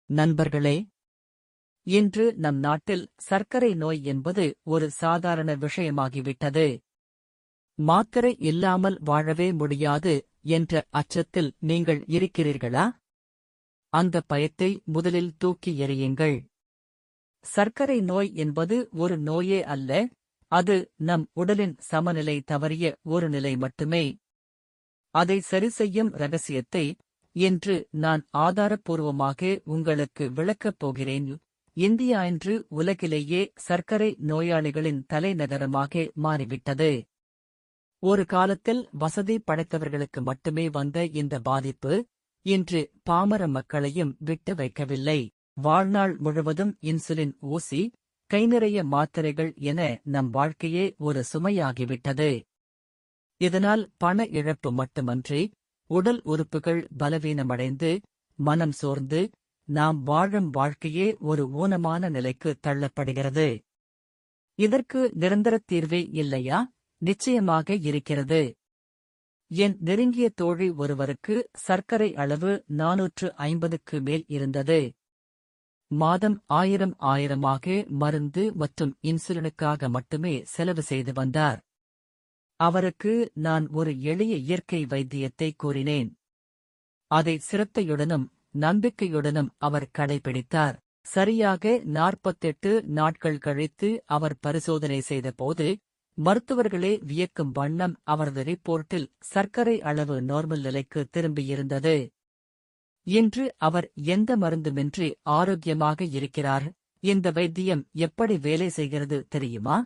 நண்பர்களே, இன்று நம் நாட்டில் சர்க்கரை நோய் என்பது ஒரு சாதாரண விஷயமாகிவிட்டது. மாத்திரை இல்லாமல் வாழவே முடியாது என்ற அச்சத்தில் நீங்கள் இருக்கிறீர்களா? அந்த பயத்தை முதலில் தூக்கி எறியுங்கள். சர்க்கரை நோய் என்பது ஒரு நோயே அல்ல, அது நம் உடலின் சமநிலை தவறிய ஒரு நிலை மட்டுமே. அதை சரிசெய்யும் ரகசியத்தை இன்று நான் ஆதாரப்பூர்வமாக உங்களுக்கு விளக்கப் போகிறேன். இந்தியா இன்று உலகிலேயே சர்க்கரை நோயாளிகளின் தலைநகரமாக மாறிவிட்டது. ஒரு காலத்தில் வசதி படைத்தவர்களுக்கு மட்டுமே வந்த இந்த பாதிப்பு இன்று பாமர மக்களையும் விட்டு வைக்கவில்லை. வாழ்நாள் முழுவதும் இன்சுலின் ஊசி, கை நிறைய மாத்திரைகள் என நம் வாழ்க்கையே ஒரு சுமையாகிவிட்டது. இதனால் பண இழப்பு மட்டுமன்றி உடல் உறுப்புகள் பலவீனமடைந்து மனம் சோர்ந்து நாம் வாழும் வாழ்க்கையே ஒரு ஊனமான நிலைக்கு தள்ளப்படுகிறது. இதற்கு நிரந்தர தீர்வே இல்லையா? நிச்சயமாக இருக்கிறது. என் நெருங்கிய தோழி ஒருவருக்கு சர்க்கரை அளவு 450க்கு மேல் இருந்தது. மாதம் 1000 மருந்து மற்றும் இன்சுலினுக்காக மட்டுமே செலவு செய்து வந்தார். அவருக்கு நான் ஒரு எளிய இயற்கை வைத்தியத்தை கூறினேன். அதை சிரத்தையுடனும் நம்பிக்கையுடனும் அவர் கடைபிடித்தார். சரியாக 48 நாட்கள் கழித்து அவர் பரிசோதனை செய்தபோது மருத்துவர்களே வியக்கும் வண்ணம் அவரது ரிப்போர்ட்டில் சர்க்கரை அளவு நார்மல் நிலைக்கு திரும்பியிருந்தது. இன்று அவர் எந்த மருந்துமின்றி ஆரோக்கியமாக இருக்கிறார். இந்த வைத்தியம் எப்படி வேலை செய்கிறது தெரியுமா?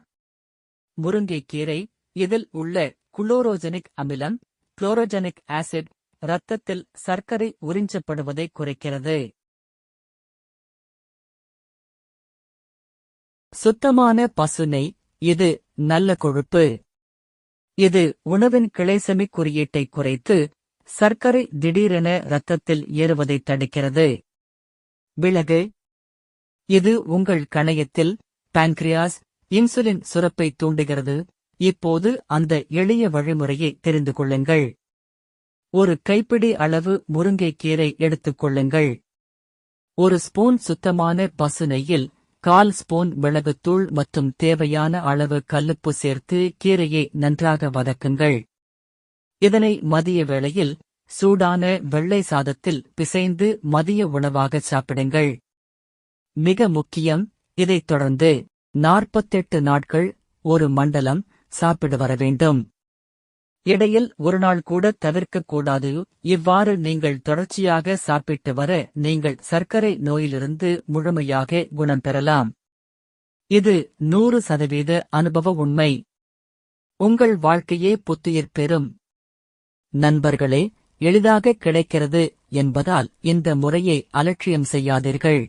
முருங்கைக்கீரை, இதில் உள்ள குளோரோஜெனிக் அமிலம், குளோரோஜெனிக் ஆசிட், இரத்தத்தில் சர்க்கரை உறிஞ்சப்படுவதை குறைக்கிறது. சுத்தமான பசுனை, இது நல்ல கொழுப்பு. இது உணவின் கிளைசெமிக் குறியீட்டை குறைத்து சர்க்கரை திடீரென இரத்தத்தில் ஏறுவதைத் தடுக்கிறது. மிளகு, இது உங்கள் கணையத்தில் பான்கிரியாஸ், இன்சுலின் சுரப்பை தூண்டுகிறது. இப்போது அந்த எளிய வழிமுறையை தெரிந்து கொள்ளுங்கள். ஒரு கைப்பிடி அளவு முருங்கைக்கீரை எடுத்துக் கொள்ளுங்கள். ஒரு ஸ்பூன் சுத்தமான பசு நெய்யில் 1/4 ஸ்பூன் மிளகுத்தூள் மற்றும் தேவையான அளவு கல்லுப்பு சேர்த்து கீரையை நன்றாக வதக்குங்கள். இதனை மதிய வேளையில் சூடான வெள்ளை சாதத்தில் பிசைந்து மதிய உணவாக சாப்பிடுங்கள். மிக முக்கியம், இதைத் தொடர்ந்து 48 நாட்கள் ஒரு மண்டலம் சாப்பிடு வர வேண்டும். இடையில் ஒரு நாள் கூட தவிர்க்கக்கூடாது. இவ்வாறு நீங்கள் தொடர்ச்சியாக சாப்பிட்டு வர நீங்கள் சர்க்கரை நோயிலிருந்து முழுமையாக குணம் பெறலாம். இது 100% அனுபவ உண்மை. உங்கள் வாழ்க்கையே புத்துயிர் பெறும். நண்பர்களே, எளிதாக கிடைக்கிறது என்பதால் இந்த முறையை அலட்சியம் செய்யாதீர்கள்.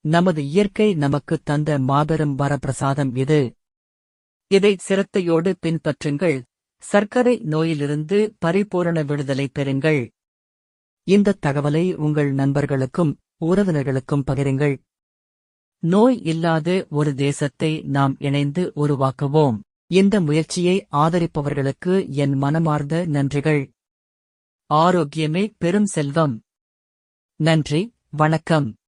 நமது இயற்கை நமக்கு தந்த மாபெரும் வரப்பிரசாதம் இது. இதை சிரத்தையோடு பின்பற்றுங்கள். சர்க்கரை நோயிலிருந்து பரிபூரண விடுதலை பெறுங்கள். இந்த தகவலை உங்கள் நண்பர்களுக்கும் உறவினர்களுக்கும் பகிருங்கள். நோய் இல்லாத ஒரு தேசத்தை நாம் இணைந்து உருவாக்குவோம். இந்த முயற்சியை ஆதரிப்பவர்களுக்கு என் மனமார்ந்த நன்றிகள். ஆரோக்கியமே பெரும் செல்வம். நன்றி, வணக்கம்.